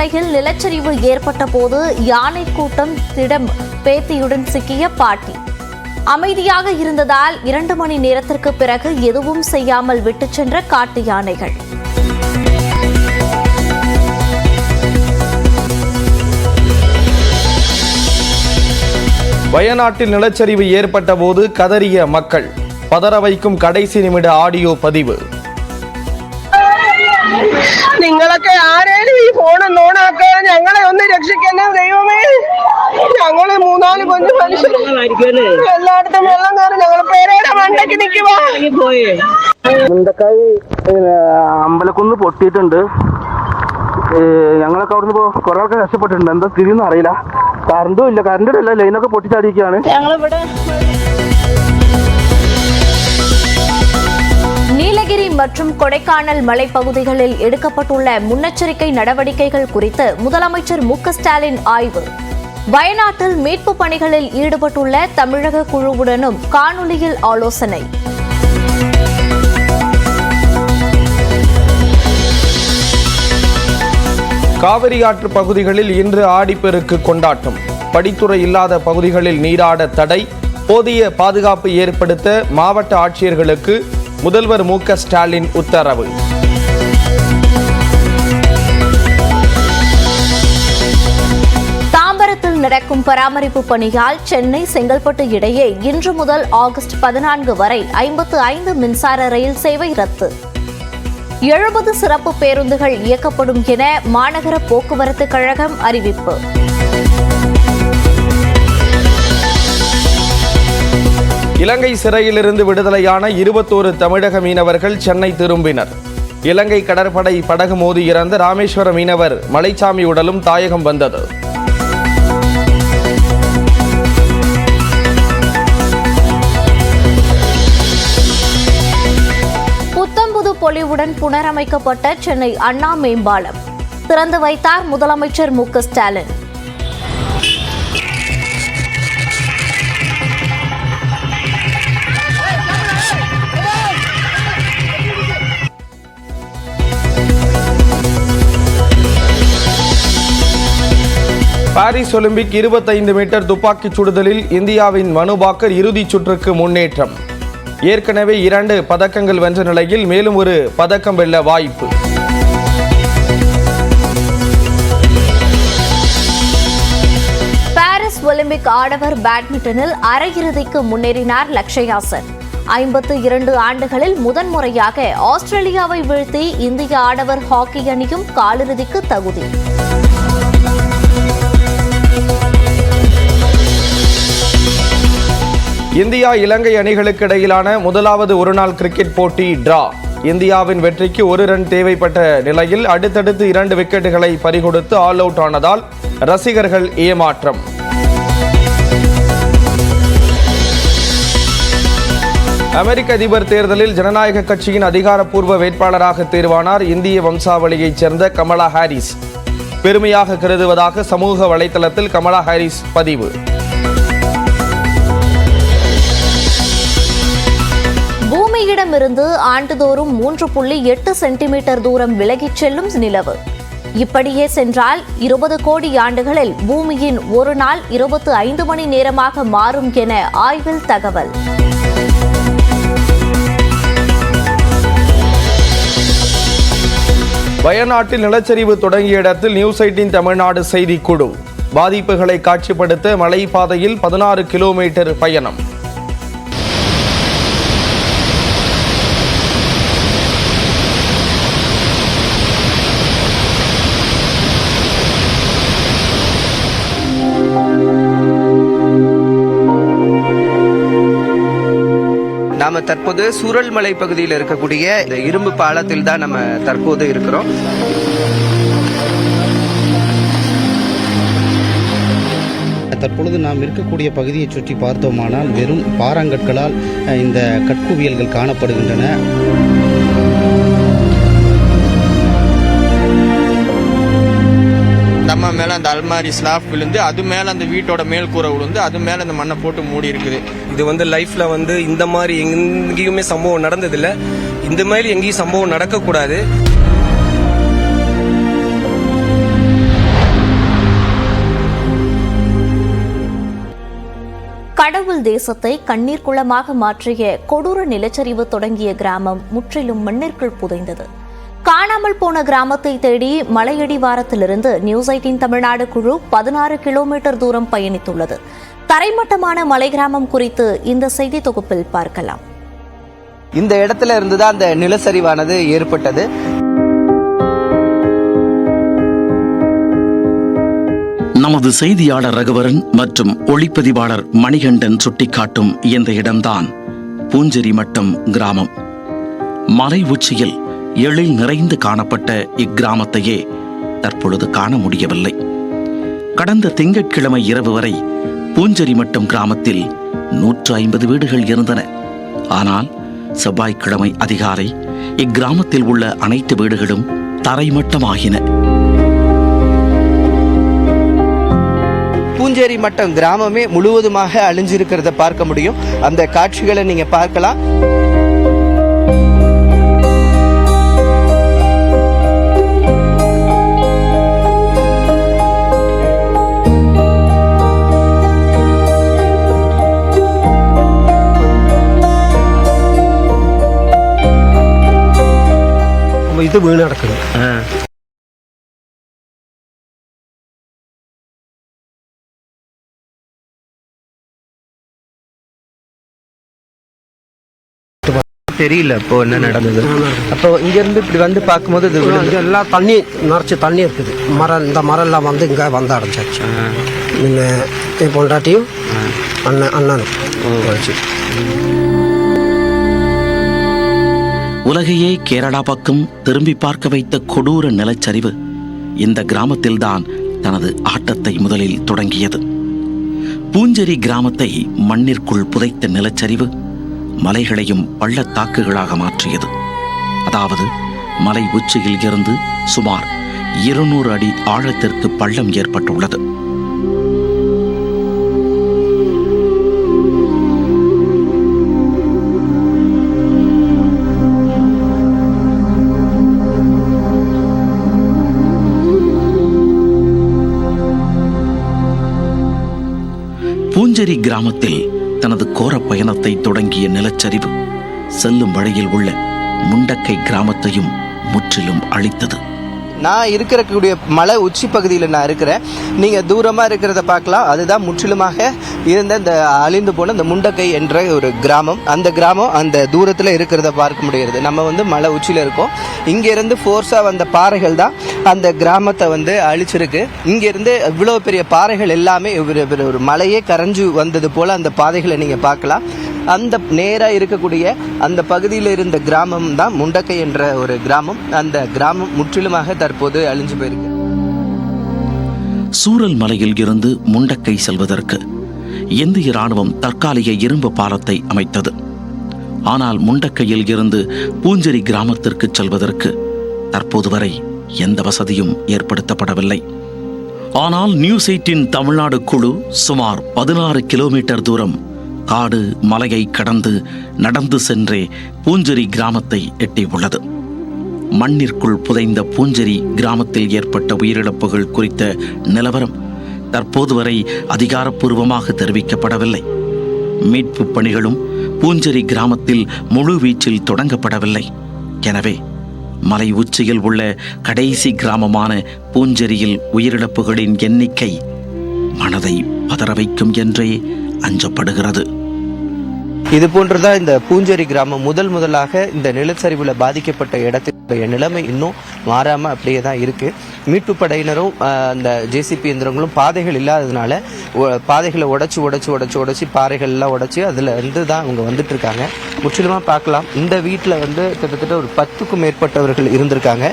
அணையில் நிலச்சரிவு ஏற்பட்ட போது யானை கூட்டம் திடம் பேத்தியுடன் சிக்கிய பாட்டி. அமைதியாக இருந்ததால் 2 மணி நேரத்திற்கு பிறகு எதுவும் செய்யாமல் விட்டுச் சென்ற காட்டு யானைகள். வயநாட்டில் நிலச்சரிவு ஏற்பட்ட போது கதறிய மக்கள். பதற வைக்கும் കടൈസി നിമിഷ ആഡിയോ പതിവ്. നിങ്ങളൊക്കെ ആരേലും ഈ ഫോൺ ഓണാക്കുക, ഞങ്ങളെ ഒന്ന് രക്ഷിക്കണേ ദൈവമേ. ഞങ്ങള് 3-4 കൊച്ചു മനുഷ്യർ എല്ലായിടത്തും വെള്ളം കയറി ഞങ്ങൾ പേരയുടെ മണ്ടയ്ക്ക് നിൽക്കുവാ. മുണ്ടക്കായി അമ്പലക്കുന്ന് പൊട്ടിയിട്ടുണ്ട്. ഞങ്ങളൊക്കെ അവിടുന്ന് കുറെ ആൾക്കാർ രക്ഷപ്പെട്ടിട്ടുണ്ട്. എന്താ സ്ഥിതിന്ന് അറിയില്ല. കറണ്ടും ഇല്ല, കറണ്ടും ഇല്ല, ലൈനൊക്കെ പൊട്ടിച്ചാടിയിരിക്കുകയാണ്. ഞങ്ങളിവിടെ நீலகிரி மற்றும் கொடைக்கானல் மலைப்பகுதிகளில் எடுக்கப்பட்டுள்ள முன்னெச்சரிக்கை நடவடிக்கைகள் குறித்து முதலமைச்சர் மு.க.ஸ்டாலின் ஆய்வு. வயநாட்டில் மீட்பு பணிகளில் ஈடுபட்டுள்ள தமிழக குழுவுடனும் காணொலியில் ஆலோசனை. காவிரி ஆற்று பகுதிகளில் இன்று ஆடிப்பெருக்கு கொண்டாட்டம். படித்துறை இல்லாத பகுதிகளில் நீராட தடை. போதிய பாதுகாப்பு ஏற்படுத்த மாவட்ட ஆட்சியர்களுக்கு முதல்வர் மு.க.ஸ்டாலின் உத்தரவு. தாம்பரத்தில் நடக்கும் பராமரிப்பு பணியால் சென்னை செங்கல்பட்டு இடையே இன்று முதல் ஆகஸ்ட் 14 வரை 55 மின்சார ரயில் சேவை ரத்து. 70 சிறப்பு பேருந்துகள் இயக்கப்படும் என மாநகர போக்குவரத்து கழகம் அறிவிப்பு. இலங்கை சிறையிலிருந்து விடுதலையான 21 தமிழக மீனவர்கள் சென்னை திரும்பினர். இலங்கை கடற்படை படகு மோதி இறந்த ராமேஸ்வர மீனவர் மலைச்சாமி உடலும் தாயகம் வந்தது. புத்தம்புது பொலிவுடன் புனரமைக்கப்பட்ட சென்னை அண்ணா மேம்பாலம் திறந்து வைத்தார் முதலமைச்சர் மு.க.ஸ்டாலின். பாரிஸ் ஒலிம்பிக் 25 மீட்டர் துப்பாக்கிச் சுடுதலில் இந்தியாவின் மனு பாக்கர் இறுதிச் சுற்றுக்கு முன்னேற்றம். ஏற்கனவே 2 பதக்கங்கள் வென்ற நிலையில் மேலும் ஒரு பதக்கம் வெல்ல வாய்ப்பு. பாரிஸ் ஒலிம்பிக் ஆடவர் பேட்மிண்டனில் அரையிறுதிக்கு முன்னேறினார் லக்ஷயா சென். 52 ஆண்டுகளில் முதன்முறையாக ஆஸ்திரேலியாவை வீழ்த்தி இந்திய ஆடவர் ஹாக்கி அணியும் காலிறுதிக்கு தகுதி. இந்தியா இலங்கை அணிகளுக்கு இடையிலான முதலாவது ஒருநாள் கிரிக்கெட் போட்டி டிரா. இந்தியாவின் வெற்றிக்கு 1 ரன் தேவைப்பட்ட நிலையில் அடுத்தடுத்து 2 விக்கெட்டுகளை பறிகொடுத்து ஆல் அவுட் ஆனதால் ரசிகர்கள் ஏமாற்றம். அமெரிக்க அதிபர் தேர்தலில் ஜனநாயக கட்சியின் அதிகாரப்பூர்வ வேட்பாளராக தேர்வானார் இந்திய வம்சாவளியைச் சேர்ந்த கமலா ஹாரிஸ். பெருமையாக கருதுவதாக சமூக வலைதளத்தில் கமலா ஹாரிஸ் பதிவு. பூமியிடமிருந்து ஆண்டுதோறும் 3.8 சென்டிமீட்டர் தூரம் விலகிச் செல்லும் நிலவு. இப்படியே சென்றால் 20 கோடி ஆண்டுகளில் பூமியின் ஒரு நாள் 25 மணி நேரமாக மாறும் என ஆய்வில் தகவல். வயநாட்டில் நிலச்சரிவு தொடங்கிய இடத்தில் நியூஸ் 18 தமிழ்நாடு செய்திக்குழு. பாதிப்புகளை காட்சிப்படுத்த மலைப்பாதையில் 16 கிலோமீட்டர் பயணம். நாம தற்போது சூரல்மலை பகுதியில் இருக்கக்கூடிய இந்த இரும்பு பாலத்தில் தான் நம்ம தற்போது இருக்கிறோம். தற்பொழுது நாம் இருக்கக்கூடிய பகுதியை சுற்றி பார்த்தோமானால் வெறும் பாறாங்கற்களால் இந்த கற்குவியல்கள் காணப்படுகின்றன. நம்ம மேலே அந்த அல்மாரி ஸ்லாப் விழுந்து அது மேலே அந்த வீட்டோட மேல் கூரை விழுந்து அது மேலே அந்த மண்ணை போட்டு மூடி இருக்குது. இது லைஃப்ல இந்த மாதிரி எங்கேயுமே சம்பவம் நடந்ததில்லை. இந்த மாதிரி எங்கேயும் சம்பவம் நடக்கக்கூடாது. கடவுள் தேசத்தை கண்ணீர் குளமாக மாற்றிய கொடூர நிலச்சரிவு தொடங்கிய கிராமம் முற்றிலும் மண்ணிற்குள் புதைந்தது. காணாமல் போன கிராமத்தை தேடி மலையடிவாரத்திலிருந்து நியூஸ் 18 தமிழ்நாடு குழு 16 கிலோமீட்டர் தூரம் பயணித்துள்ளது. தரைமட்டமான மலை கிராமம் குறித்து இந்த செய்தி தொகுப்பில் பார்க்கலாம். இந்த இடத்துல இருந்துதான் அந்த நிலச்சரிவானது ஏற்பட்டது. நமது செய்தியாளர் ரகுவரன் மற்றும் ஒளிப்பதிவாளர் மணிகண்டன் சுட்டிக்காட்டும் இந்த இடம்தான் பூஞ்செரி மட்டம் கிராமம். மலை உச்சியில் எழில் நிறைந்து காணப்பட்ட இக்கிராமத்தையே தற்பொழுது காண முடியவில்லை. கடந்த திங்கட்கிழமை இரவு வரை பூஞ்செரி மட்டம் கிராமத்தில் 150 வீடுகள் இருந்தன. ஆனால் செவ்வாய்க்கிழமை அதிகாலை இக்கிராமத்தில் உள்ள அனைத்து வீடுகளும் தரைமட்டமாகின. பூஞ்சேரி மட்டம் கிராமமே முழுவதுமாக அழிஞ்சிருக்கிறத பார்க்க முடியும். அந்த காட்சிகளை நீங்க பார்க்கலாம். இது வீடு நடக்குது. தெரியல இப்போ என்ன நடந்தது. அப்போ இங்க இருந்து இப்படி வந்து பார்க்கும்போது இங்க எல்லாம் தண்ணி நிறைச்சி தண்ணி இருக்குது. இந்த மரம் எல்லாம் வந்து இங்க வந்து அடைஞ்சாச்சு. என் பொண்டாட்டியும் அண்ணனும் உலகையே கேரளா பக்கம் திரும்பி பார்க்க வைத்த கொடூர நிலச்சரிவு இந்த கிராமத்தில்தான் தனது ஆட்டத்தை முதலில் தொடங்கியது. பூஞ்செரி கிராமத்தை மண்ணிற்குள் புதைத்த நிலச்சரிவு மலைகளையும் பள்ளத்தாக்குகளாக மாற்றியது. அதாவது மலை உச்சியில் இருந்து சுமார் 200 அடி ஆழத்திற்கு பள்ளம் ஏற்பட்டுள்ளது. பூஞ்செரி கிராமத்தில் தனது கோர பயணத்தை தொடங்கிய நிலச்சரிவு செல்லும் வழியில் உள்ள முண்டக்கை கிராமத்தையும் முற்றிலும் அழித்தது. நான் இருக்கக்கூடிய மலை உச்சி பகுதியில் நான் இருக்கிறேன். நீங்க தூரமா இருக்கிறத பார்க்கலாம். அதுதான் முற்றிலுமாக இருந்த இந்த அழிந்து போன இந்த முண்டக்கை என்ற ஒரு கிராமம். அந்த கிராமம் அந்த தூரத்துல இருக்கிறத பார்க்க முடிகிறது. நம்ம வந்து மலை உச்சியில இருக்கோம். இங்க இருந்து ஃபோர்ஸா வந்த பாறைகள் தான் அந்த கிராமத்தை வந்து அழிச்சிருக்கு. இங்க இருந்து இவ்வளவு பெரிய பாறைகள் எல்லாமே ஒரு மலையே கரைஞ்சு வந்தது போல அந்த பாதைகளை நீங்க பார்க்கலாம். அந்த நேரா இருக்கக்கூடிய அந்த பகுதியில் இருந்த கிராமம் தான் முண்டக்கை என்ற ஒரு கிராமம். அந்த கிராமம் முற்றிலுமாக தற்போது அழிஞ்சு போயிருக்கு. சூரல் மலையில் இருந்து முண்டக்கை செல்வதற்கு இந்திய ராணுவம் தற்காலிக இரும்பு பாலத்தை அமைத்தது. ஆனால் முண்டக்கையில் இருந்து பூஞ்செரி கிராமத்திற்கு செல்வதற்கு தற்போது வரை எந்த வசதியும் ஏற்படுத்தப்படவில்லை. ஆனால் நியூஸ் 18 தமிழ்நாடு குழு சுமார் 16 கிலோமீட்டர் தூரம் காடு மலையை கடந்து நடந்து சென்றே பூஞ்செரி கிராமத்தை எட்டியுள்ளது. மண்ணிற்குள் புதைந்த பூஞ்செரி கிராமத்தில் ஏற்பட்ட உயிரிழப்புகள் குறித்த நிலவரம் தற்போது வரை அதிகாரப்பூர்வமாக தெரிவிக்கப்படவில்லை. மீட்பு பணிகளும் பூஞ்செரி கிராமத்தில் முழுவீச்சில் தொடங்கப்படவில்லை. எனவே மலை உச்சியில் உள்ள கடைசி கிராமமான பூஞ்செரியில் உயிரிழப்புகளின் எண்ணிக்கை மனதை பதற வைக்கும் என்றே அஞ்சப்படுகிறது. இது போன்றுதான் இந்த பூஞ்செரி கிராமம் முதலாக இந்த நிலச்சரிவுல பாதிக்கப்பட்ட இடத்துடைய நிலைமை இன்னும் மாறாம அப்படியே தான் இருக்கு. மீட்பு படையினரும் அந்த ஜேசிபி இயந்திரங்களும் பாதைகள் இல்லாததுனால பாதைகளை உடைச்சு பாறைகள் எல்லாம் உடைச்சு அதுல இருந்து தான் அவங்க வந்துட்டு இருக்காங்க. முற்றிலுமா பார்க்கலாம். இந்த வீட்டில் வந்து கிட்டத்தட்ட ஒரு 10க்கும் மேற்பட்டவர்கள் இருந்திருக்காங்க.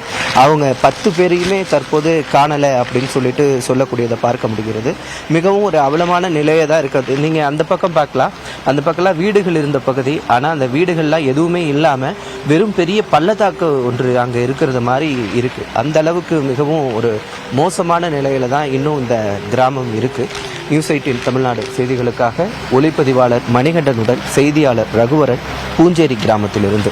அவங்க 10 பேரையுமே தற்போது காணலை அப்படின்னு சொல்லிட்டு சொல்லக்கூடியதை பார்க்க முடிகிறது. மிகவும் ஒரு அவலமான நிலையை தான் இருக்கிறது. நீங்க அந்த பக்கம் பார்க்கலாம். அந்த பக்கம்லாம் வீடுகள் இருந்த பகுதி. ஆனால் அந்த வீடுகள்லாம் எதுவுமே இல்லாமல் வெறும் பெரிய பள்ளத்தாக்கு ஒன்று அங்கே இருக்கிறது மாதிரி இருக்கு. அந்த அளவுக்கு மிகவும் ஒரு மோசமான நிலையில தான் இன்னும் இந்த கிராமம் இருக்கு. நியூஸ் 18 தமிழ்நாடு செய்திகளுக்காக ஒளிப்பதிவாளர் மணிகண்டனுடன் செய்தியாளர் ரகுவரன், பூஞ்சேரி கிராமத்திலிருந்து.